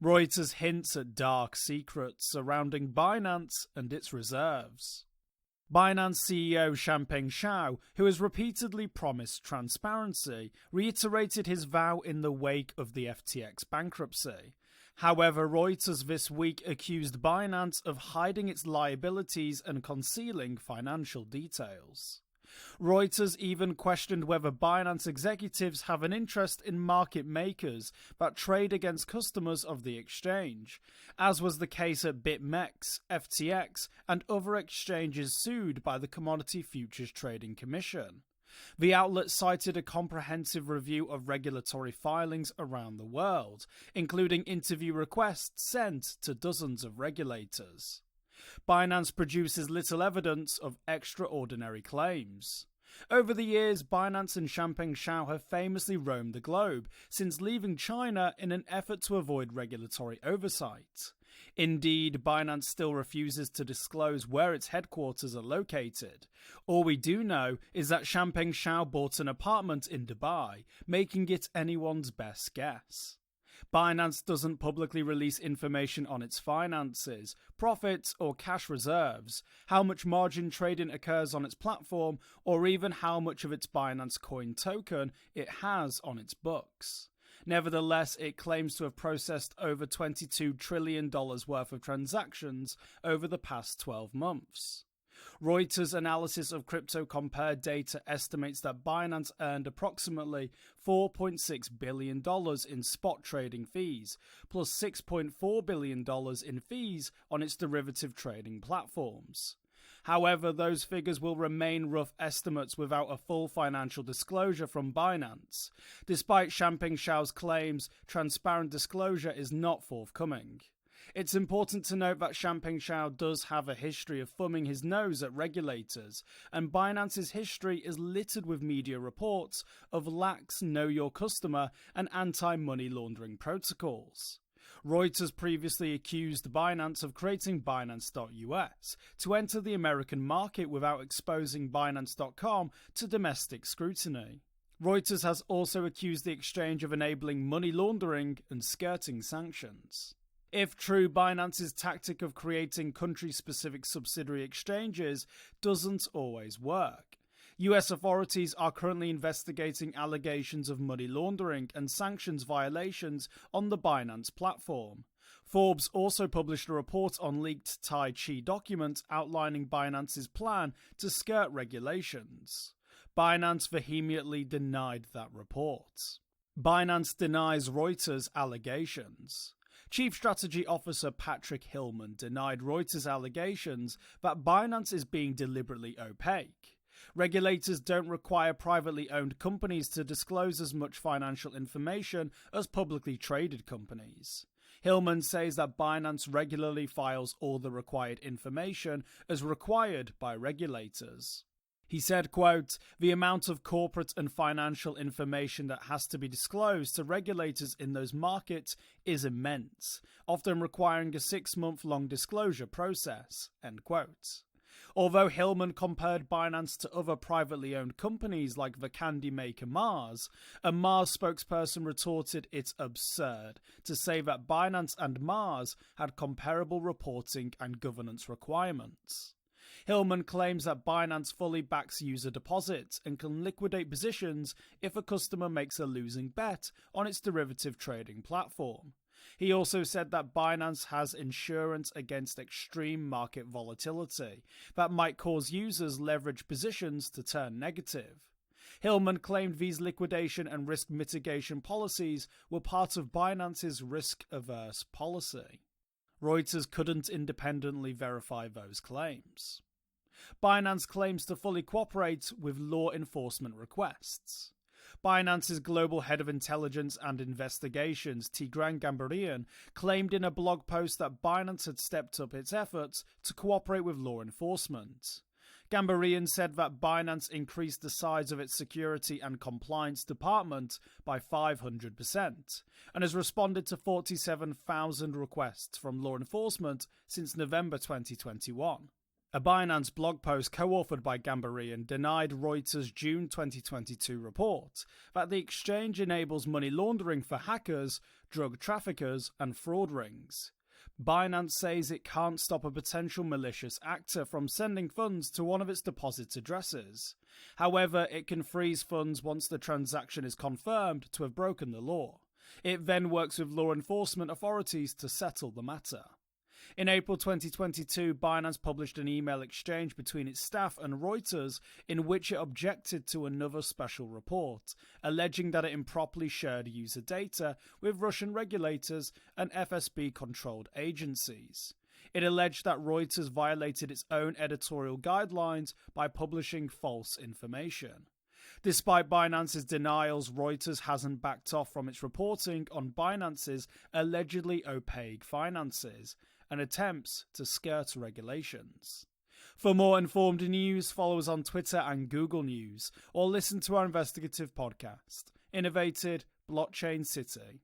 Reuters hints at dark secrets surrounding Binance and its reserves. Binance CEO Changpeng Zhao, who has repeatedly promised transparency, reiterated his vow in the wake of the FTX bankruptcy. However, Reuters this week accused Binance of hiding its liabilities and concealing financial details. Reuters even questioned whether Binance executives have an interest in market makers that trade against customers of the exchange, as was the case at BitMEX, FTX, and other exchanges sued by the Commodity Futures Trading Commission. The outlet cited a comprehensive review of regulatory filings around the world, including interview requests sent to dozens of regulators. Binance produces little evidence of extraordinary claims. Over the years, Binance and Changpeng Zhao have famously roamed the globe since leaving China in an effort to avoid regulatory oversight. Indeed, Binance still refuses to disclose where its headquarters are located. All we do know is that Changpeng Zhao bought an apartment in Dubai, making it anyone's best guess. Binance doesn't publicly release information on its finances, profits, or cash reserves, how much margin trading occurs on its platform, or even how much of its Binance Coin token it has on its books. Nevertheless, it claims to have processed over $22 trillion worth of transactions over the past 12 months. Reuters' analysis of crypto compare data estimates that Binance earned approximately $4.6 billion in spot trading fees, plus $6.4 billion in fees on its derivative trading platforms. However, those figures will remain rough estimates without a full financial disclosure from Binance. Despite Changpeng Zhao's claims, transparent disclosure is not forthcoming. It's important to note that Changpeng Zhao does have a history of thumbing his nose at regulators, and Binance's history is littered with media reports of lax know your customer and anti-money laundering protocols. Reuters previously accused Binance of creating Binance.us to enter the American market without exposing Binance.com to domestic scrutiny. Reuters has also accused the exchange of enabling money laundering and skirting sanctions. If true, Binance's tactic of creating country-specific subsidiary exchanges doesn't always work. US authorities are currently investigating allegations of money laundering and sanctions violations on the Binance platform. Forbes also published a report on leaked Tai Chi documents outlining Binance's plan to skirt regulations. Binance vehemently denied that report. Binance denies Reuters' allegations. Chief Strategy Officer Patrick Hillman denied Reuters' allegations that Binance is being deliberately opaque. Regulators don't require privately owned companies to disclose as much financial information as publicly traded companies. Hillman says that Binance regularly files all the required information as required by regulators. He said, quote, "The amount of corporate and financial information that has to be disclosed to regulators in those markets is immense, often requiring a 6-month-long disclosure process," end quote. Although Hillman compared Binance to other privately owned companies like the candy maker Mars, a Mars spokesperson retorted it's absurd to say that Binance and Mars had comparable reporting and governance requirements. Hillman claims that Binance fully backs user deposits and can liquidate positions if a customer makes a losing bet on its derivative trading platform. He also said that Binance has insurance against extreme market volatility that might cause users' leverage positions to turn negative. Hillman claimed these liquidation and risk mitigation policies were part of Binance's risk-averse policy. Reuters couldn't independently verify those claims. Binance claims to fully cooperate with law enforcement requests. Binance's global head of intelligence and investigations, Tigran Gambaryan, claimed in a blog post that Binance had stepped up its efforts to cooperate with law enforcement. Gambaryan said that Binance increased the size of its security and compliance department by 500% and has responded to 47,000 requests from law enforcement since November 2021. A Binance blog post co-authored by Gambarian denied Reuters' June 2022 report that the exchange enables money laundering for hackers, drug traffickers, and fraud rings. Binance says it can't stop a potential malicious actor from sending funds to one of its deposit addresses. However, it can freeze funds once the transaction is confirmed to have broken the law. It then works with law enforcement authorities to settle the matter. In April 2022, Binance published an email exchange between its staff and Reuters in which it objected to another special report, alleging that it improperly shared user data with Russian regulators and FSB-controlled agencies. It alleged that Reuters violated its own editorial guidelines by publishing false information. Despite Binance's denials, Reuters hasn't backed off from its reporting on Binance's allegedly opaque finances and attempts to skirt regulations. For more informed news, follow us on Twitter and Google News, or listen to our investigative podcast, Innovated Blockchain City.